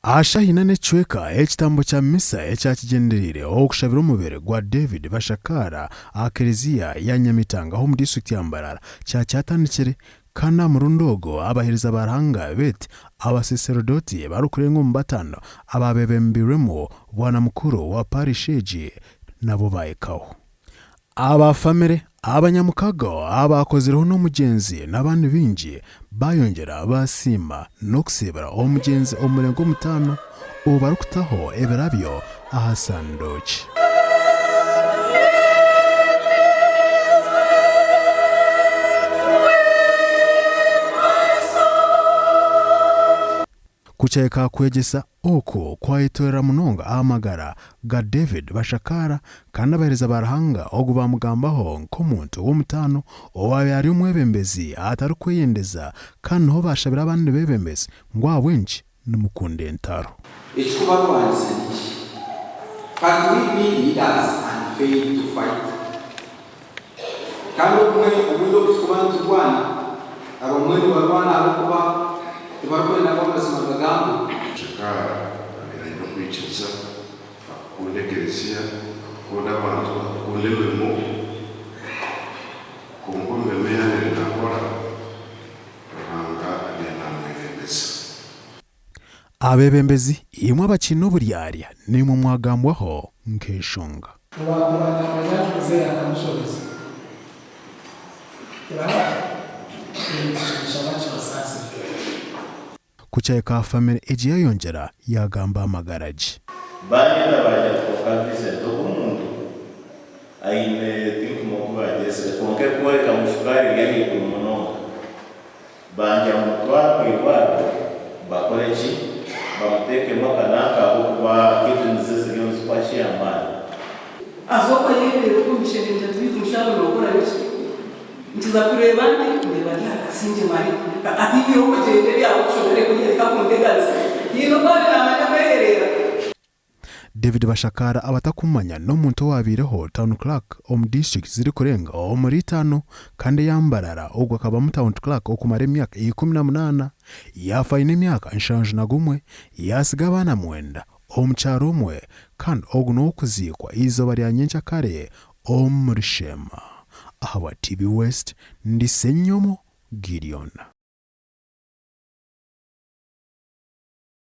ashahina n'ecweka ekitambo kya misa ekyakigenderire okushabira omubiri gwa David Bashakara akereziya ya Nyamitanga ho mu district ya Mbarara kyatandikire kana murundi ogwo abahiriza baranga beti abaseserdoti barukurenga mu batano ababebembiremo bwana mukuru wa parisheji nabo bayekaho abafamire abanyamukago abakozireho n'umugenzi n'abandi bingi bayongera basima no kusibira omugenzi omurengo mutano ubarukutaho ebirabyo ahasandoki kucheka kwegesa oko kwayitorera munonga amagara ga David Bashakara kandi abahereza barahanga ogu bamugambaho nk'omuntu w'omutano owabe ari umwebembezi atari kweyendeza kandi ho bashabira abandi bebembezi ngwabwenji nimukunde entaro ekikuba rwanisa niki but we need leaders and faith to fight kandi omwendo okutukuba ntugwana abamwendo barwana abakuba tibarkwenda kwamazima gagambo Bashakara agenda kwikiza akunda ekereziya akunda abantu akunda emirimo kunga emirimo yayo nakora Ruhanga agenda amwebembeza abebembezi imwe abakina oburyarya nimwe mwagambwaho nk'eshonga kucheka family ejiya yongera yagamba amagaraji banyenda bajya tukavise dokumuntu aine think mokuba jese konke kuweka mushukari yani kumunonga banja mutwa kwibado bakolechi bamuteke makanaka okuba kitu nzese yonzi kwashi amani azokwa yebe kumishene ndatu mushabo lokora yochi ntiza kureba ndi kureba ndi sinje mari ati yo kujenderi akushobore kugera kakundegaza yino bale namanyamerera David Bashakara abatakumanya n'omuntu wabireho town clerk om district ziri kurenga omuri tano kandi yambarara ogwa kaba mu town clerk okumara emyaka 18 yafaine emyaka 71 yasiga abana 9 omukyaro omwe kandi ogu n'okuzikwa izoba lya nyenkyakare omurishema ahawa TV West ndi Senyomo Gideon.